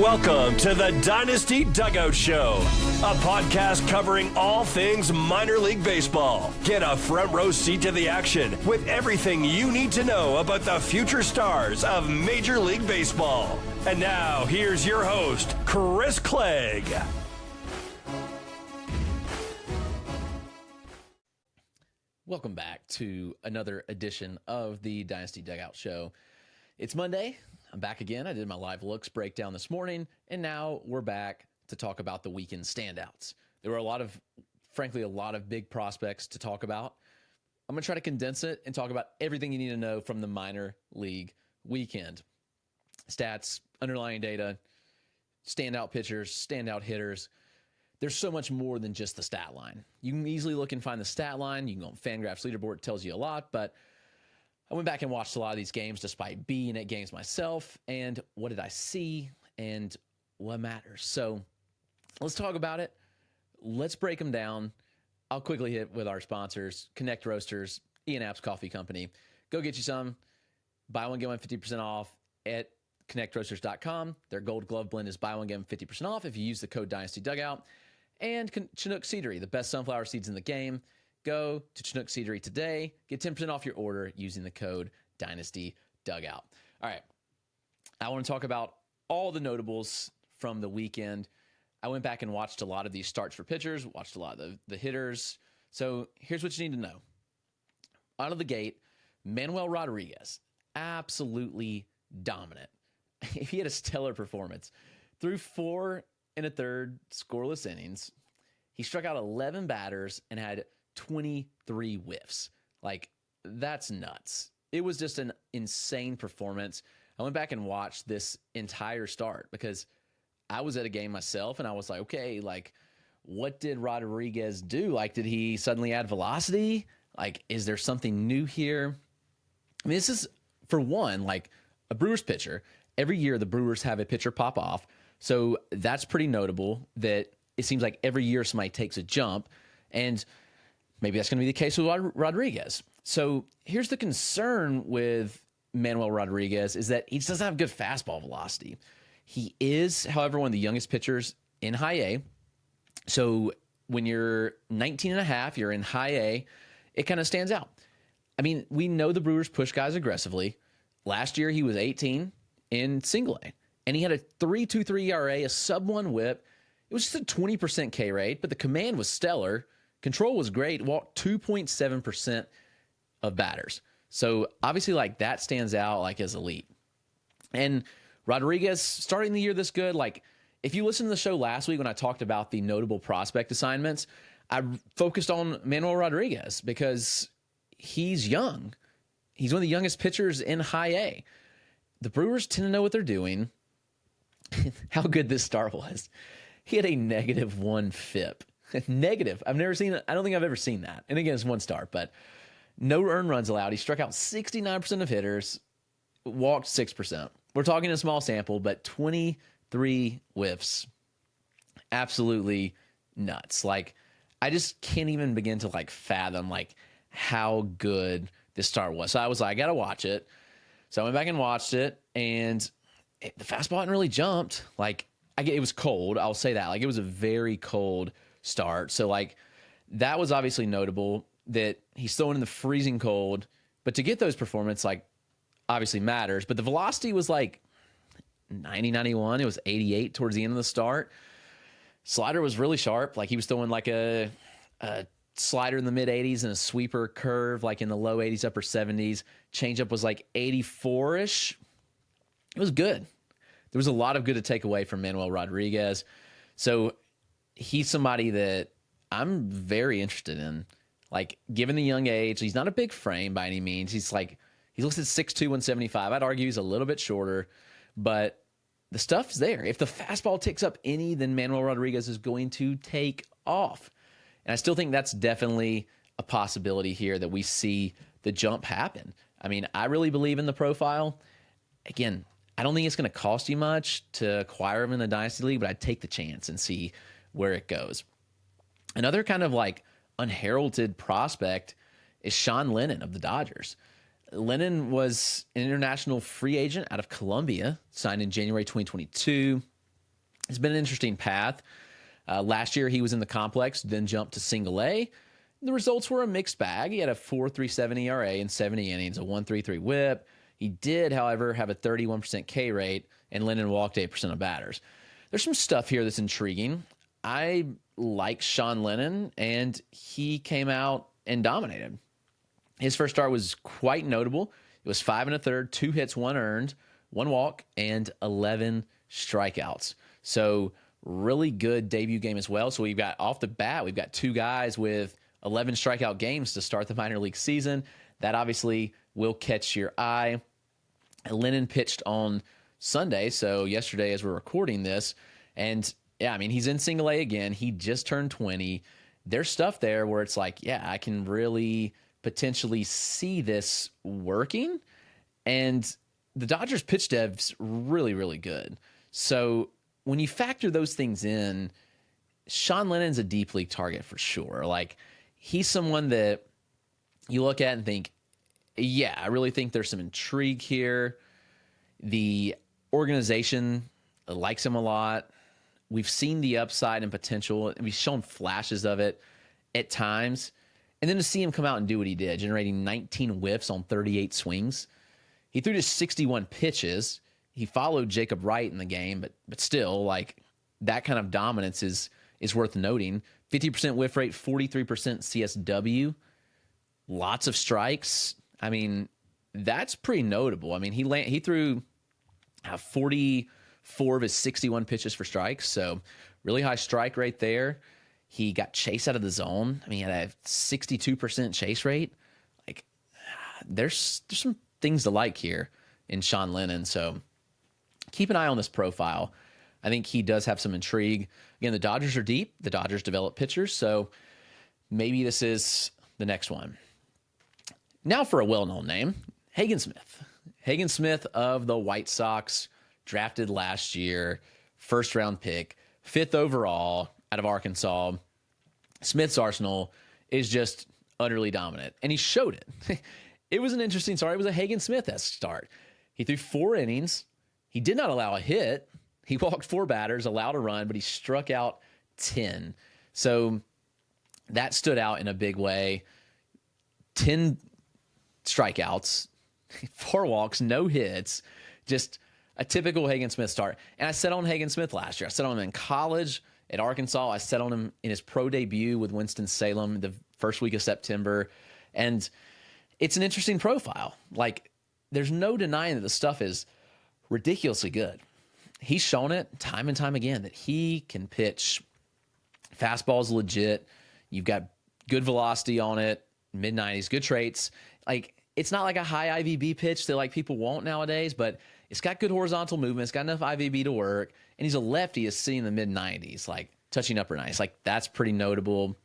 Welcome to the Dynasty Dugout Show, a podcast covering all things minor league baseball. Get a front row seat to the action with everything you need to know about the future stars of Major League Baseball. And now, here's your host, Chris Clegg. Welcome back to another edition of the Dynasty Dugout Show. It's Monday. I'm back again. I did my live looks breakdown this morning, and now we're back to talk about the weekend standouts. There were a lot of big prospects to talk about. I'm going to try to condense it and talk about everything you need to know from the minor league weekend. Stats, underlying data, standout pitchers, standout hitters. There's so much more than just the stat line. You can easily look and find the stat line. You can go on Fangraphs leaderboard. It tells you a lot, but I went back and watched a lot of these games despite being at games myself. And what did I see and what matters? So let's talk about it. Let's break them down. I'll quickly hit with our sponsors, Connect Roasters, Ian App's Coffee Company. Go get you some. Buy one, get one 50% off at connectroasters.com. Their gold glove blend is buy one, get one 50% off if you use the code Dynasty Dugout. And Chinook Seedery, the best sunflower seeds in the game. Go to Chinook Seedery today. Get 10% off your order using the code Dynasty Dugout. All right. I want to talk about all the notables from the weekend. I went back and watched a lot of these starts for pitchers, watched a lot of the hitters. So here's what you need to know. Out of the gate, Manuel Rodriguez, absolutely dominant. He had a stellar performance. Through 4 1/3 scoreless innings, he struck out 11 batters and had 23 whiffs. Like, that's nuts. It was just an insane performance. I went back and watched this entire start because I was at a game myself and I was like, okay, like, what did Rodriguez do? Like, did he suddenly add velocity? Like, is there something new here? I mean, this is, for one, like a Brewers pitcher. Every year the Brewers have a pitcher pop off. So that's pretty notable that it seems like every year somebody takes a jump, and maybe that's going to be the case with Rodriguez. So here's the concern with Manuel Rodriguez is that he just doesn't have good fastball velocity. He is, however, one of the youngest pitchers in high A. So when you're 19 and a half, you're in high A, it kind of stands out. I mean, we know the Brewers push guys aggressively. Last year, he was 18 in single A, and he had a 3.23 ERA, a sub-1 whip. It was just a 20% K rate, but the command was stellar. Control was great. Walked 2.7% of batters. So obviously, like, that stands out like as elite. And Rodriguez starting the year this good. Like, if you listen to the show last week when I talked about the notable prospect assignments, I focused on Manuel Rodriguez because he's young. He's one of the youngest pitchers in high A. The Brewers tend to know what they're doing. How good this start was. He had a -1 FIP. Negative. I've never seen it. I don't think I've ever seen that. And again, it's one start, but no earned runs allowed. He struck out 69% of hitters, walked 6%. We're talking a small sample, but 23 whiffs. Absolutely nuts. Like, I just can't even begin to like fathom like how good this start was. So I was like, I got to watch it. So I went back and watched it, and the fastball hadn't really jumped. Like, it was cold. I'll say that. Like, it was a very cold start. So, like, that was obviously notable that he's throwing in the freezing cold. But to get those performances, like, obviously matters. But the velocity was like 90, 91. It was 88 towards the end of the start. Slider was really sharp. Like, he was throwing like a slider in the mid 80s and a sweeper curve like in the low 80s, upper 70s. Changeup was like 84-ish. It was good. There was a lot of good to take away from Manuel Rodriguez. So he's somebody that I'm very interested in. Like, given the young age, he's not a big frame by any means. He's listed 6'2", 175. I'd argue he's a little bit shorter, but the stuff's there. If the fastball ticks up any, then Manuel Rodriguez is going to take off. And I still think that's definitely a possibility here that we see the jump happen. I mean, I really believe in the profile. Again, I don't think it's going to cost you much to acquire him in the Dynasty League, but I'd take the chance and see where it goes. Another kind of like unheralded prospect is Sean Linan of the Dodgers. Linan was an international free agent out of Colombia, signed in January 2022. It's been an interesting path. Last year, he was in the complex, then jumped to single A. The results were a mixed bag. He had a 4.37 ERA in 70 innings, a 1.33 whip. He did, however, have a 31% K rate, and Linan walked 8% of batters. There's some stuff here that's intriguing. I like Sean Linan, and he came out and dominated. His first start was quite notable. It was 5 1/3, 2 hits, 1 earned, 1 walk, and 11 strikeouts. So really good debut game as well. So we've got off the bat, we've got 2 guys with 11 strikeout games to start the minor league season. That obviously will catch your eye. Linan pitched on Sunday, so yesterday as we're recording this. And yeah, I mean, he's in single A again. He just turned 20. There's stuff there where it's like, yeah, I can really potentially see this working. And the Dodgers pitch dev's really, really good. So when you factor those things in, Sean Linan's a deep league target for sure. Like, he's someone that you look at and think, yeah, I really think there's some intrigue here. The organization likes him a lot. We've seen the upside and potential, and we've shown flashes of it at times. And then to see him come out and do what he did, generating 19 whiffs on 38 swings. He threw just 61 pitches. He followed Jacob Wright in the game, but still, like, that kind of dominance is worth noting. 50% whiff rate, 43% CSW, lots of strikes. I mean, that's pretty notable. I mean, he threw 44 of his 61 pitches for strikes, so really high strike rate there. He got chase out of the zone. I mean, he had a 62% chase rate. Like, there's some things to like here in Sean Linan, so keep an eye on this profile. I think he does have some intrigue. Again, the Dodgers are deep. The Dodgers develop pitchers, so maybe this is the next one. Now for a well-known name, Hagen Smith. Hagen Smith of the White Sox, drafted last year, first-round pick, 5th overall out of Arkansas. Smith's arsenal is just utterly dominant, and he showed it. It was an interesting start. It was a Hagen Smith-esque start. He threw 4 innings. He did not allow a hit. He walked 4 batters, allowed a run, but he struck out 10. So that stood out in a big way. 10 strikeouts, 4 walks, no hits, just a typical Hagen Smith start. And I said on Hagen Smith last year. I said on him in college at Arkansas. I said on him in his pro debut with Winston-Salem the first week of September. And it's an interesting profile. Like, there's no denying that the stuff is ridiculously good. He's shown it time and time again that he can pitch. Fastball's legit. You've got good velocity on it, mid-90s, good traits. Like, it's not like a high IVB pitch that like people want nowadays, but it's got good horizontal movement. It's got enough IVB to work. And he's a lefty is sitting in the mid-90s, like touching upper 90s. Like, that's pretty notable.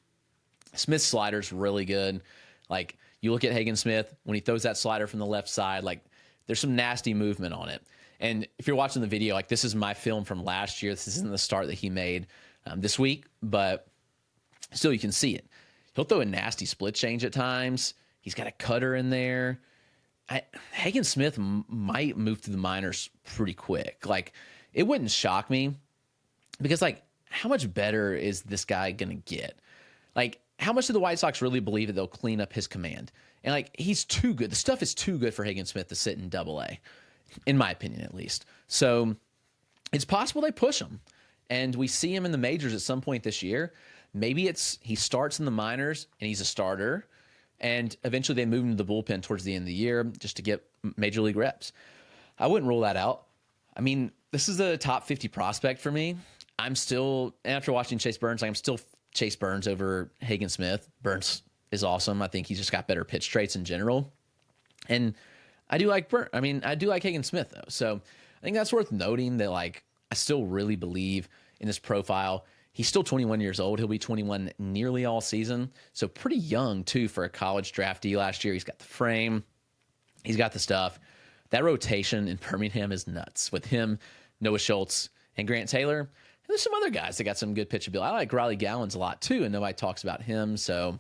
Smith's slider's really good. Like, you look at Hagen Smith, when he throws that slider from the left side, like, there's some nasty movement on it. And if you're watching the video, like, this is my film from last year. This isn't the start that he made this week, but still you can see it. He'll throw a nasty split change at times. He's got a cutter in there. Hagen Smith might move to the minors pretty quick. Like, it wouldn't shock me because, like, how much better is this guy going to get? Like, how much do the White Sox really believe that they'll clean up his command? And, like, he's too good. The stuff is too good for Hagen Smith to sit in Double-A, in my opinion at least. So it's possible they push him, and we see him in the majors at some point this year. Maybe he starts in the minors and he's a starter, and eventually they move him to the bullpen towards the end of the year just to get major league reps. I wouldn't rule that out. I mean, this is a top 50 prospect for me. I'm still, after watching Chase Burns, I'm still Chase Burns over Hagen Smith. Burns is awesome. I think he's just got better pitch traits in general. And I do like I do like Hagen Smith, though. So I think that's worth noting that, like, I still really believe in this profile. He's still 21 years old. He'll be 21 nearly all season. So pretty young, too, for a college draftee last year. He's got the frame. He's got the stuff. That rotation in Birmingham is nuts with him, Noah Schultz, and Grant Taylor. And there's some other guys that got some good pitchability. I like Riley Gallons a lot, too, and nobody talks about him. So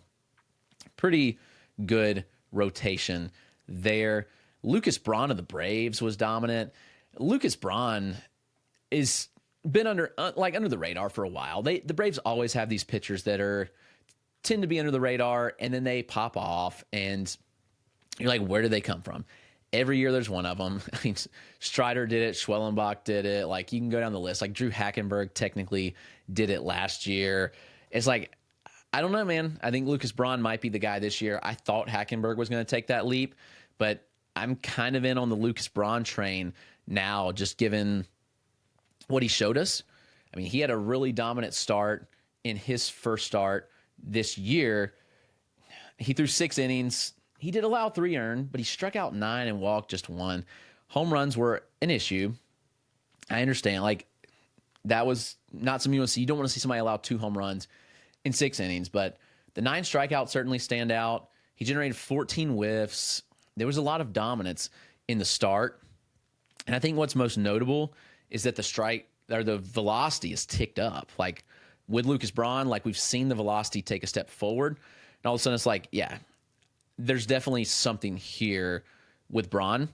pretty good rotation there. Lucas Braun of the Braves was dominant. Lucas Braun is been under the radar for a while. The Braves always have these pitchers that tend to be under the radar, and then they pop off, and you're like, where did they come from? Every year there's one of them. I mean, Strider did it, Schwellenbach did it. Like, you can go down the list. Like, Drew Hackenberg technically did it last year. It's like, I don't know, man. I think Lucas Braun might be the guy this year. I thought Hackenberg was going to take that leap, but I'm kind of in on the Lucas Braun train now, just given what he showed us. I mean, he had a really dominant start in his first start this year. He threw 6 innings. He did allow 3 earned, but he struck out 9 and walked just 1. Home runs were an issue. I understand. Like, that was not something you want to see. You don't want to see somebody allow 2 home runs in 6 innings, but the 9 strikeouts certainly stand out. He generated 14 whiffs. There was a lot of dominance in the start. And I think what's most notable is that the velocity is ticked up. Like, with Lucas Braun, like, we've seen the velocity take a step forward. And all of a sudden it's like, yeah, there's definitely something here with Braun.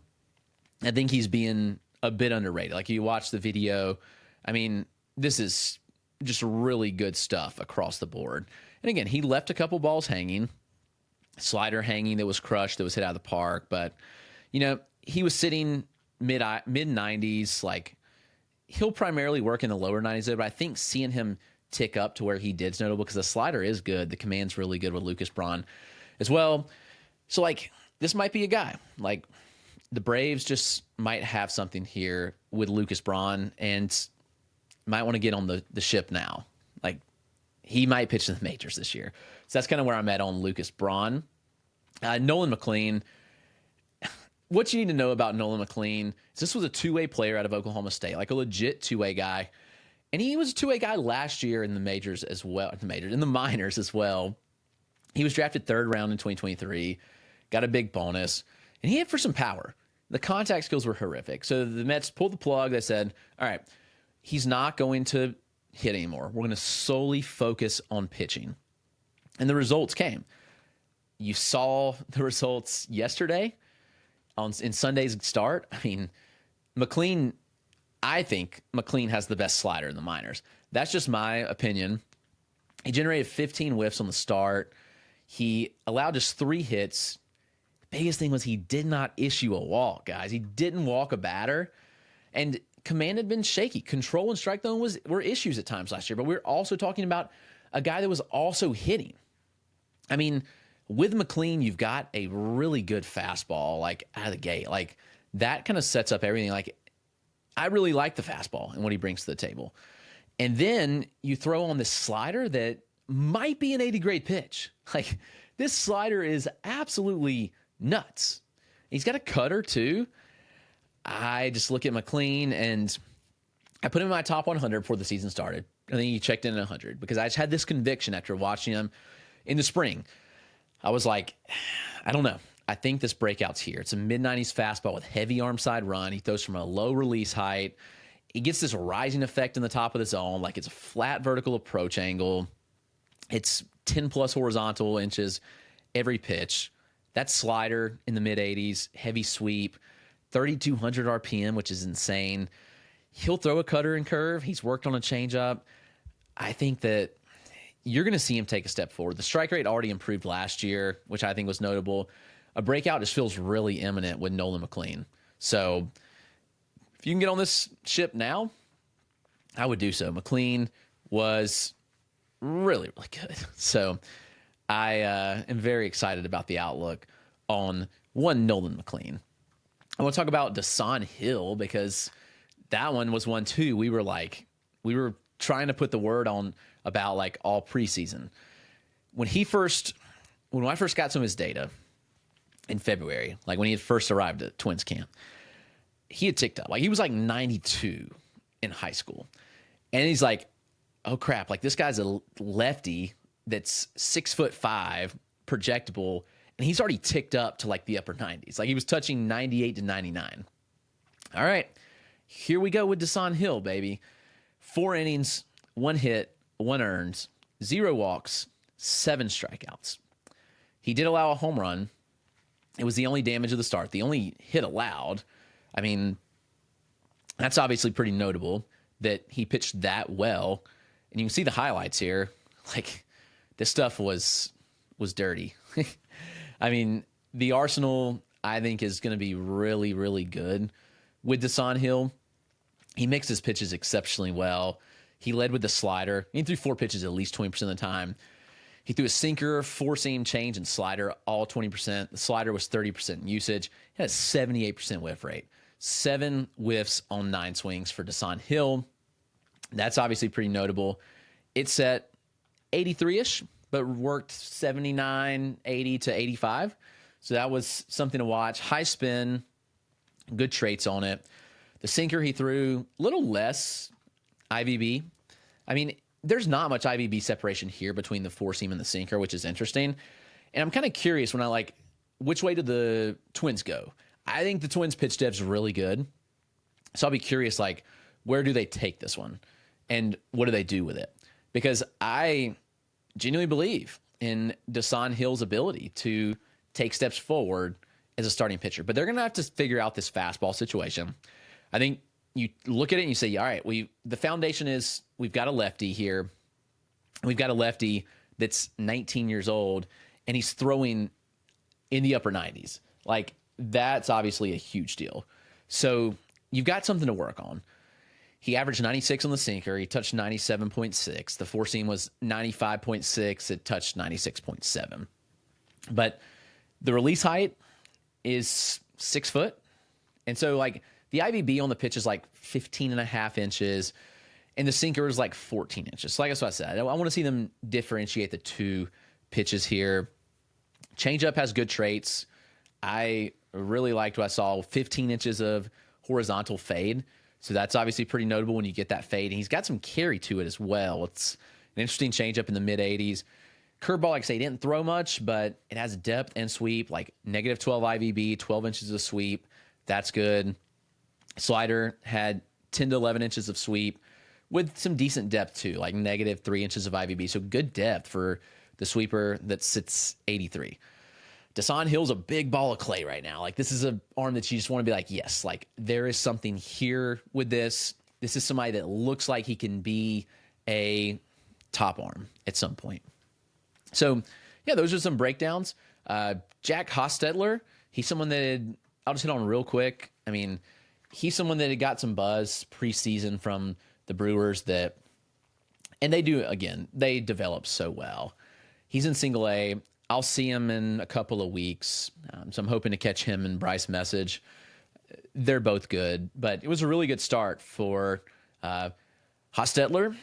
I think he's being a bit underrated. Like, you watch the video, I mean, this is just really good stuff across the board. And again, he left a couple balls hanging, slider hanging that was crushed, that was hit out of the park. But, you know, he was sitting mid 90s. Like, he'll primarily work in the lower 90s there, but I think seeing him tick up to where he did is notable because the slider is good. The command's really good with Lucas Braun as well. So, like, this might be a guy. Like, the Braves just might have something here with Lucas Braun and might want to get on the ship now. Like, he might pitch in the majors this year. So that's kind of where I'm at on Lucas Braun. Nolan McLean. What you need to know about Nolan McLean is this was a two-way player out of Oklahoma State, like a legit two-way guy. And he was a two-way guy last year in the majors as well, in the minors as well. He was drafted 3rd round in 2023, got a big bonus, and he hit for some power. The contact skills were horrific. So the Mets pulled the plug. They said, all right, he's not going to hit anymore. We're going to solely focus on pitching. And the results came. You saw the results yesterday in Sunday's start. I mean, I think McLean has the best slider in the minors. That's just my opinion. He generated 15 whiffs on the start. He allowed just 3 hits. The biggest thing was he did not issue a walk, guys. He didn't walk a batter. And command had been shaky. Control and strike zone were issues at times last year, but we're also talking about a guy that was also hitting. I mean, with McLean, you've got a really good fastball, like, out of the gate. Like, that kind of sets up everything. Like, I really like the fastball and what he brings to the table. And then you throw on this slider that might be an 80-grade pitch. Like, this slider is absolutely nuts. He's got a cutter, too. I just look at McLean, and I put him in my top 100 before the season started. I think he checked in at 100 because I just had this conviction after watching him in the spring. I was like, I don't know. I think this breakout's here. It's a mid-90s fastball with heavy arm side run. He throws from a low release height. He gets this rising effect in the top of the zone, like it's a flat vertical approach angle. It's 10-plus horizontal inches every pitch. That slider in the mid-80s, heavy sweep, 3,200 RPM, which is insane. He'll throw a cutter and curve. He's worked on a changeup. I think that you're going to see him take a step forward. The strike rate already improved last year, which I think was notable. A breakout just feels really imminent with Nolan McLean. So if you can get on this ship now, I would do so. McLean was really, really good. So I am very excited about the outlook on Nolan McLean. I want to talk about Dasan Hill because that one was one too. We were trying to put the word on about like all preseason. When I first got some of his data in February, like when he had first arrived at Twins camp, he had ticked up. Like he was like 92 in high school. And he's like, oh crap, like this guy's a lefty that's 6'5", projectable, and he's already ticked up to like the upper 90s. Like he was touching 98 to 99. All right, here we go with Dasan Hill, baby. 4 innings, 1 hit, 1 earned, 0 walks, 7 strikeouts. He did allow a home run. It was the only damage of the start, the only hit allowed. I mean, that's obviously pretty notable. that he pitched that well. And you can see the highlights here. Like, this stuff was dirty. I mean, the arsenal, I think, is going to be really, really good with Dasan Hill. He mixes pitches exceptionally well. He led with the slider. He threw 4 pitches at least 20% of the time. He threw a sinker, 4-seam change, and slider, all 20%. The slider was 30% usage. He had a 78% whiff rate. 7 whiffs on 9 swings for Dasan Hill. That's obviously pretty notable. It set 83-ish, but worked 79, 80 to 85. So that was something to watch. High spin, good traits on it. The sinker he threw, a little less IVB. I mean, there's not much IVB separation here between the 4-seam and the sinker, which is interesting. And I'm kind of curious when which way did the Twins go? I think the Twins pitch dev's really good. So I'll be curious, like, where do they take this one? And what do they do with it? Because I genuinely believe in Dasan Hill's ability to take steps forward as a starting pitcher. But they're going to have to figure out this fastball situation. I think you look at it and you say, all right, the foundation is we've got a lefty here. We've got a lefty that's 19 years old, and he's throwing in the upper 90s. Like, that's obviously a huge deal. So you've got something to work on. He averaged 96 on the sinker. He touched 97.6. The 4-seam was 95.6. It touched 96.7. But the release height is 6 foot. And so, like, the IVB on the pitch is like 15 and a half inches, and the sinker is like 14 inches. So like that's what I said. I want to see them differentiate the two pitches here. Changeup has good traits. I really liked what I saw. 15 inches of horizontal fade. So that's obviously pretty notable when you get that fade. And he's got some carry to it as well. It's an interesting changeup in the mid-80s. Curveball, like I say, didn't throw much, but it has depth and sweep, like negative 12 IVB, 12 inches of sweep. That's good. Slider had 10 to 11 inches of sweep with some decent depth too, like negative 3 inches of IVB. So good depth for the sweeper that sits 83. Dasan Hill's a big ball of clay right now. Like, this is an arm that you just want to be like, yes, like there is something here with this. This is somebody that looks like he can be a top arm at some point. So yeah, those are some breakdowns. Jack Hostetler, he's someone that I'll just hit on real quick. I mean, he's someone that had got some buzz preseason from the Brewers and they develop so well. He's in single A. I'll see him in a couple of weeks. So I'm hoping to catch him and Bryce Message. They're both good, but it was a really good start for Hostetler.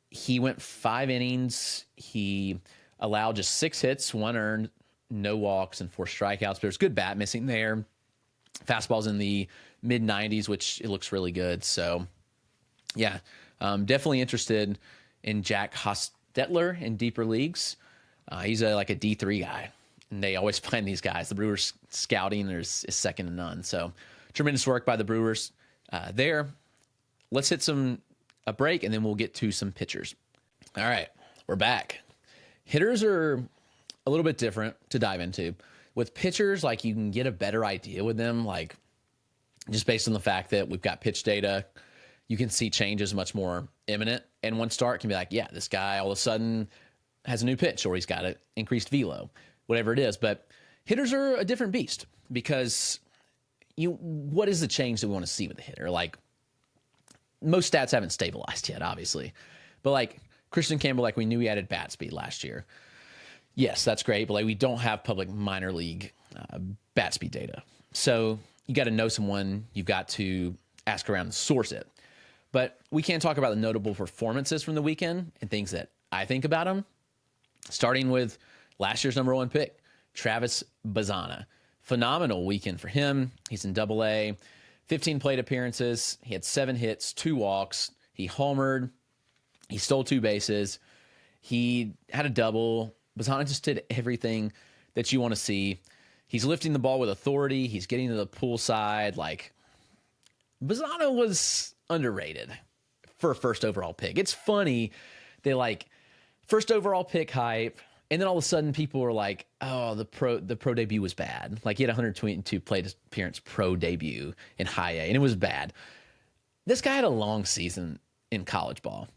He went 5 innings. He allowed just 6 hits, 1 earned, no walks, and 4 strikeouts. But there's good bat missing there. Fastball's in the mid-90s, which it looks really good. So, yeah, definitely interested in Jack Hostetler in deeper leagues. He's like a D3 guy, and they always find these guys. The Brewers scouting is second to none. So, tremendous work by the Brewers there. Let's hit a break, and then we'll get to some pitchers. All right, we're back. Hitters are a little bit different to dive into. With pitchers, like, you can get a better idea with them, like, just based on the fact that we've got pitch data. You can see changes much more imminent, and one start can be like, yeah, this guy all of a sudden has a new pitch, or he's got an increased velo, whatever it is. But hitters are a different beast because what is the change that we want to see with the hitter? Like, most stats haven't stabilized yet, obviously. But like Christian Campbell, like, we knew he added bat speed last year. Yes, that's great, but like, we don't have public minor league bat speed data. So you got to know someone, you've got to ask around and source it. But we can talk about the notable performances from the weekend and things that I think about them. Starting with last year's number 1 pick, Travis Bazzana. Phenomenal weekend for him. He's in Double-A, 15 plate appearances. He had 7 hits, 2 walks. He homered. He stole 2 bases. He had a double. Bazzana just did everything that you want to see. He's lifting the ball with authority. He's getting to the pull side. Like, Bazzana was underrated for a first overall pick. It's funny. They like first overall pick hype, and then all of a sudden people were like, oh, the pro debut was bad. Like, he had 122 plate appearance pro debut in high A, and it was bad. This guy had a long season in college ball.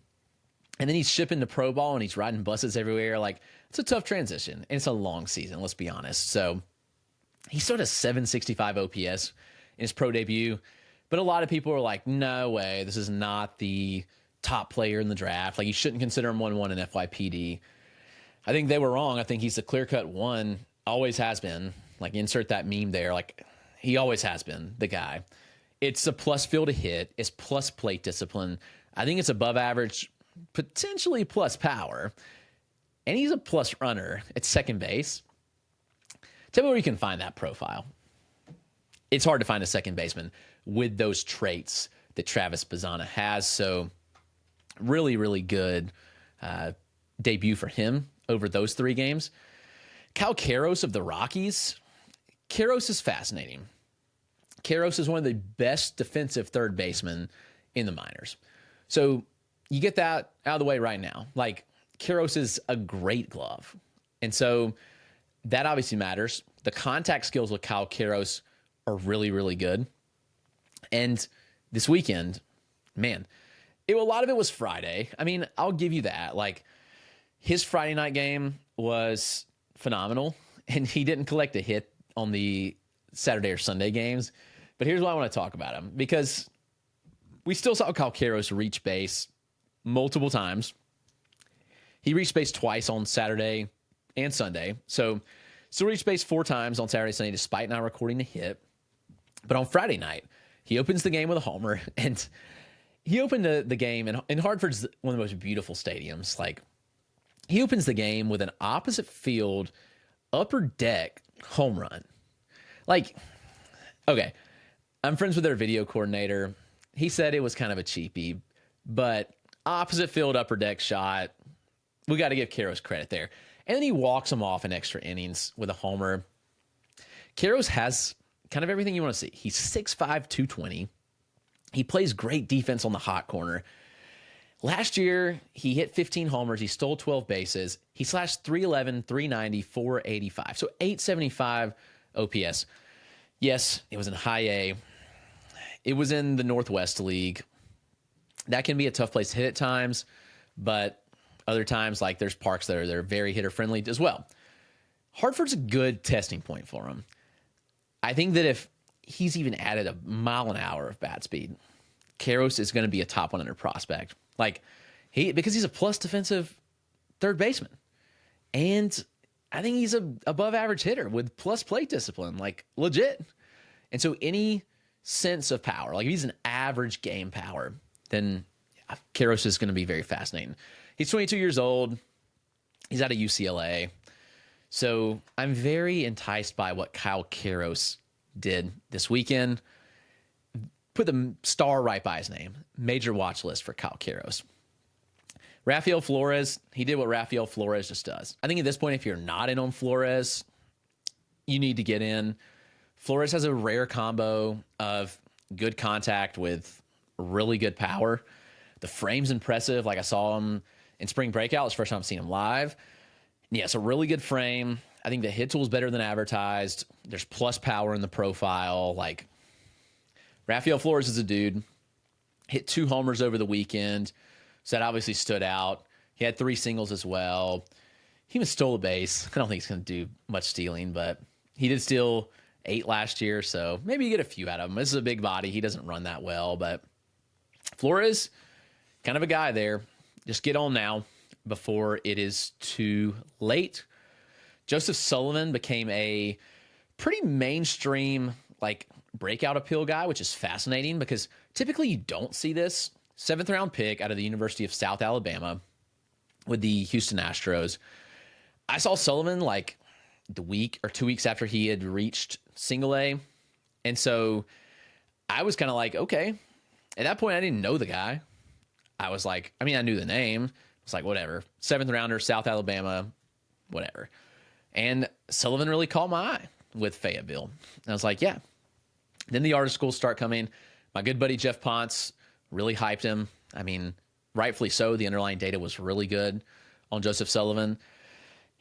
And then he's shipping to pro ball and he's riding buses everywhere. Like, it's a tough transition. And it's a long season, let's be honest. So he started a 765 OPS in his pro debut. But a lot of people are like, no way, this is not the top player in the draft. Like, you shouldn't consider him 1-1 in FYPD. I think they were wrong. I think he's the clear-cut one, always has been. Like, insert that meme there. Like, he always has been the guy. It's a plus feel to hit. It's plus plate discipline. I think it's above average, potentially plus power. And he's a plus runner at second base. Tell me where you can find that profile. It's hard to find a second baseman with those traits that Travis Bazzana has. So really, really good debut for him over those 3 games. Cal Karros of the Rockies. Karros is fascinating. Karros is one of the best defensive third basemen in the minors. So you get that out of the way right now. Like, Karros is a great glove. And so that obviously matters. The contact skills with Cal Karros are really, really good. And this weekend, man, a lot of it was Friday. I mean, I'll give you that. Like, his Friday night game was phenomenal, and he didn't collect a hit on the Saturday or Sunday games. But here's why I want to talk about him, because we still saw Cal Karros reach base multiple times. He reached base twice on Saturday and Sunday. So still reached base 4 times on Saturday, Sunday, despite not recording a hit. But on Friday night, he opens the game with a homer, and he opened the game, and Hartford's one of the most beautiful stadiums. Like, he opens the game with an opposite field, upper deck home run. Like, okay, I'm friends with their video coordinator. He said it was kind of a cheapie, but opposite field, upper deck shot, we got to give Karros credit there. And then he walks him off in extra innings with a homer. Karros has kind of everything you want to see. He's 6'5", 220. He plays great defense on the hot corner. Last year, he hit 15 homers. He stole 12 bases. He slashed 311, 390, 485. So 875 OPS. Yes, it was in high A. It was in the Northwest League. That can be a tough place to hit at times, but other times, like, there's parks that are very hitter-friendly as well. Hartford's a good testing point for him. I think that if he's even added a mile an hour of bat speed, Karros is going to be a top 100 prospect. Like, because he's a plus defensive third baseman. And I think he's a above average hitter with plus plate discipline, like, legit. And so any sense of power, like, if he's an average game power, then Karros is going to be very fascinating. He's 22 years old. He's out of UCLA. So I'm very enticed by what Kyle Karros did this weekend. Put the star right by his name. Major watch list for Kyle Karros. Rafael Flores, he did what Rafael Flores just does. I think at this point, if you're not in on Flores, you need to get in. Flores has a rare combo of good contact with really good power. The frame's impressive. Like, I saw him in spring breakout. It's the first time I've seen him live. Yeah, it's a really good frame. I think the hit tool is better than advertised. There's plus power in the profile. Like, Rafael Flores is a dude. Hit 2 homers over the weekend. So that obviously stood out. He had 3 singles as well. He even stole a base. I don't think he's going to do much stealing, but he did steal 8 last year. So maybe you get a few out of him. This is a big body. He doesn't run that well, but Flores, kind of a guy there. Just get on now before it is too late. Joseph Sullivan became a pretty mainstream, like, breakout appeal guy, which is fascinating because typically you don't see this. 7th round pick out of the University of South Alabama with the Houston Astros. I saw Sullivan like the week or 2 weeks after he had reached single A. And so I was kind of like, okay. At that point, I didn't know the guy. I was like, I mean, I knew the name. It's like, whatever. 7th rounder, South Alabama, whatever. And Sullivan really caught my eye with Fayetteville. And I was like, yeah. Then the articles start coming. My good buddy Jeff Ponce really hyped him. I mean, rightfully so. The underlying data was really good on Joseph Sullivan.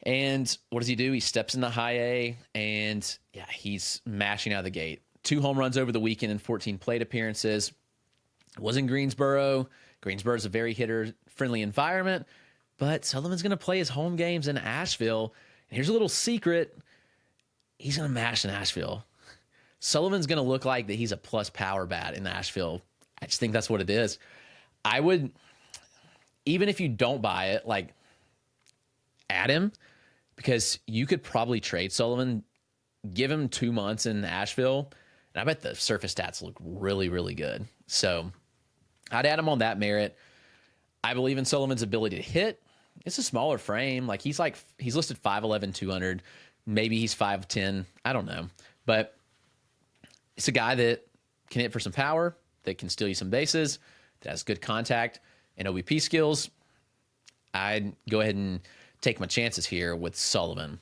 And what does he do? He steps into high A, and yeah, he's mashing out of the gate. 2 home runs over the weekend in 14 plate appearances. Was in Greensboro. Greensboro is a very hitter-friendly environment, but Sullivan's going to play his home games in Asheville. And here's a little secret. He's going to mash in Asheville. Sullivan's going to look like that he's a plus power bat in Asheville. I just think that's what it is. I would, even if you don't buy it, like, add him, because you could probably trade Sullivan, give him 2 months in Asheville, and I bet the surface stats look really, really good. So I'd add him on that merit. I believe in Sullivan's ability to hit. It's a smaller frame. Like, he's listed 5'11", 200. Maybe he's 5'10". I don't know. But it's a guy that can hit for some power, that can steal you some bases, that has good contact and OBP skills. I'd go ahead and take my chances here with Sullivan.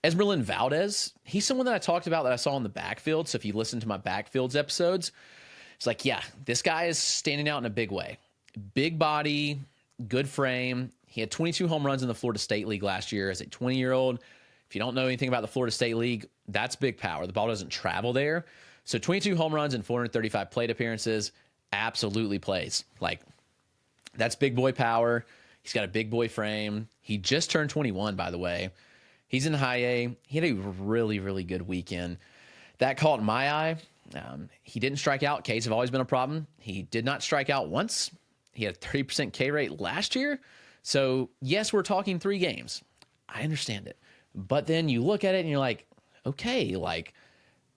Esmerlyn Valdez, he's someone that I talked about that I saw in the backfield. So if you listen to my backfields episodes, it's like, yeah, this guy is standing out in a big way. Big body, good frame. He had 22 home runs in the Florida State League last year as a 20-year-old. If you don't know anything about the Florida State League, that's big power. The ball doesn't travel there. So 22 home runs and 435 plate appearances, absolutely plays. Like, that's big boy power. He's got a big boy frame. He just turned 21, by the way. He's in high A. He had a really, really good weekend. That caught my eye. He didn't strike out. Ks have always been a problem. He did not strike out once. He had a 30% K rate last year. So, yes, we're talking 3 games. I understand it. But then you look at it and you're like, okay, like,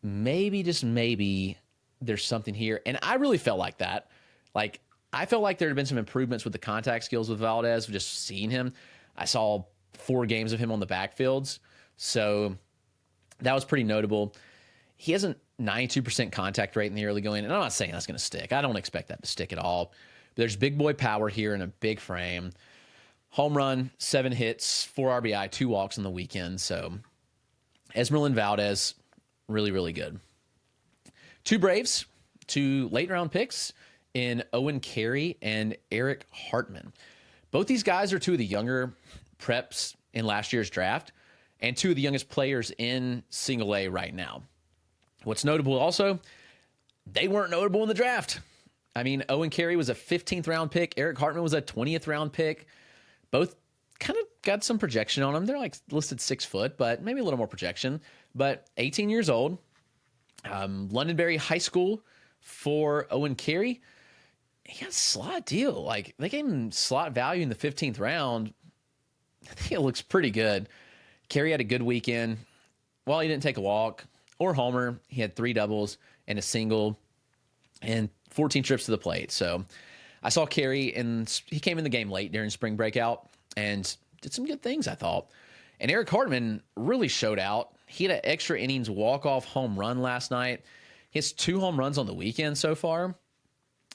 maybe, just maybe, there's something here. And I really felt like that. Like, I felt like there had been some improvements with the contact skills with Valdez, just seeing him. I saw 4 games of him on the backfields. So that was pretty notable. He has a 92% contact rate in the early going, and I'm not saying that's going to stick. I don't expect that to stick at all. But there's big boy power here in a big frame. Home run, 7 hits, 4 RBI, 2 walks on the weekend. So Esmerlyn Valdez, really, really good. 2 Braves, 2 late-round picks in Owen Carey and Eric Hartman. Both these guys are 2 of the younger preps in last year's draft and 2 of the youngest players in single A right now. What's notable also, they weren't notable in the draft. I mean, Owen Carey was a 15th round pick. Eric Hartman was a 20th round pick. Both kind of got some projection on them. They're like listed 6 foot, but maybe a little more projection. But 18 years old, Londonderry High School for Owen Carey. He got a slot deal. Like, they gave him slot value in the 15th round. I think it looks pretty good. Carey had a good weekend. While he didn't take a walk or homer, he had 3 doubles and a single and 14 trips to the plate. So I saw Carey, and he came in the game late during spring breakout and did some good things, I thought. And Eric Hartman really showed out. He had an extra innings walk-off home run last night. He has 2 home runs on the weekend so far.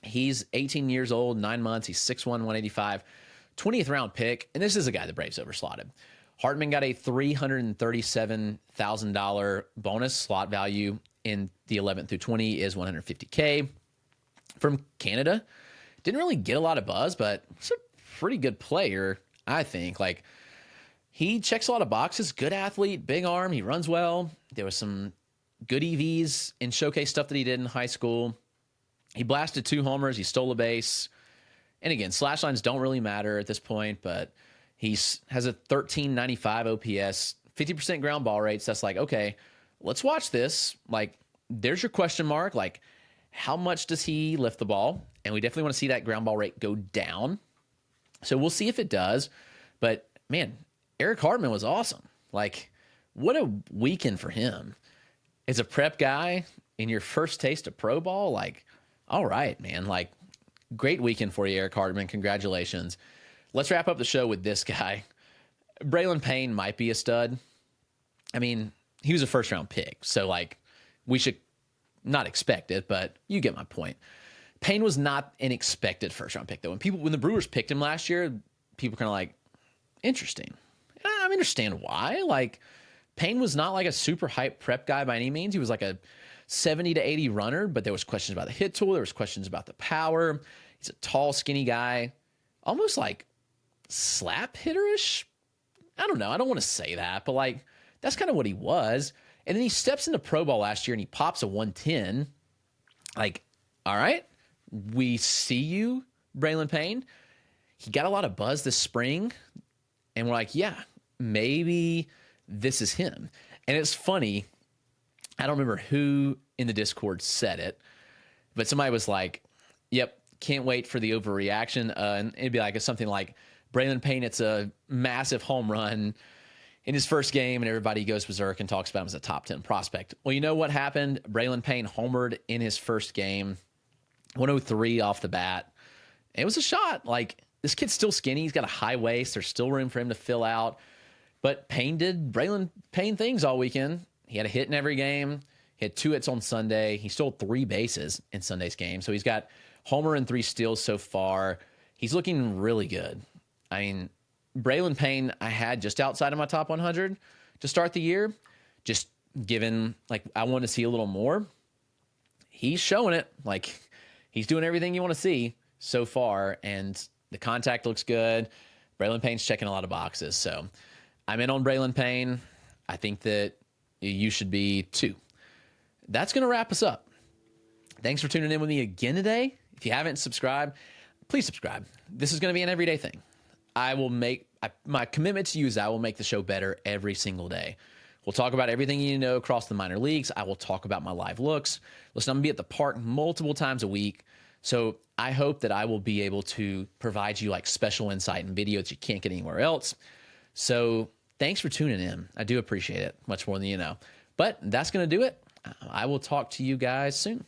He's 18 years old, 9 months. He's 6'1", 185, 20th round pick. And this is a guy the Braves overslotted. Hartman got a $337,000 bonus. Slot value in the 11th through 20 is $150K. From Canada, didn't really get a lot of buzz, but he's a pretty good player, I think. Like, he checks a lot of boxes. Good athlete, big arm. He runs well. There was some good EVs and showcase stuff that he did in high school. He blasted 2 homers. He stole a base. And again, slash lines don't really matter at this point, but he has a 1395 OPS, 50% ground ball rates. That's like, okay, let's watch this. Like, there's your question mark. Like, how much does he lift the ball? And we definitely want to see that ground ball rate go down. So we'll see if it does. But, man, Eric Hartman was awesome. Like, what a weekend for him. As a prep guy, in your first taste of pro ball, like, all right, man. Like, great weekend for you, Eric Hartman. Congratulations. Let's wrap up the show with this guy. Braylon Payne might be a stud. I mean, he was a first-round pick, so, like, we should not expect it, but you get my point. Payne was not an expected first-round pick, though. When the Brewers picked him last year, people kind of like, interesting. I understand why. Like, Payne was not like a super hype prep guy by any means. He was like a 70 to 80 runner, but there was questions about the hit tool. There was questions about the power. He's a tall, skinny guy, almost like slap hitterish. I don't know. I don't want to say that, but like, that's kind of what he was. And then he steps into pro ball last year and he pops a 110. Like, all right, we see you. Braylon Payne. He got a lot of buzz this spring, and we're like, yeah, maybe this is him. And it's funny, I don't remember who in the Discord said it, but somebody was like, yep, can't wait for the overreaction. And it'd be like it's something like, Braylon Payne, it's a massive home run in his first game, and everybody goes berserk and talks about him as a top 10 prospect. Well, you know what happened? Braylon Payne homered in his first game, 103 off the bat. It was a shot. Like, this kid's still skinny. He's got a high waist. There's still room for him to fill out. But Payne did Braylon Payne things all weekend. He had a hit in every game. He had 2 hits on Sunday. He stole 3 bases in Sunday's game. So he's got homer and 3 steals so far. He's looking really good. I mean, Braylon Payne, I had just outside of my top 100 to start the year. Just given, like, I want to see a little more. He's showing it. Like, he's doing everything you want to see so far, and the contact looks good. Braylon Payne's checking a lot of boxes. So I'm in on Braylon Payne. I think that you should be too. That's going to wrap us up. Thanks for tuning in with me again today. If you haven't subscribed, please subscribe. This is going to be an everyday thing. I will make my commitment to you is I will make the show better every single day. We'll talk about everything you need to know across the minor leagues. I will talk about my live looks. Listen, I'm going to be at the park multiple times a week. So I hope that I will be able to provide you like special insight and video that you can't get anywhere else. So thanks for tuning in. I do appreciate it much more than you know. But that's going to do it. I will talk to you guys soon.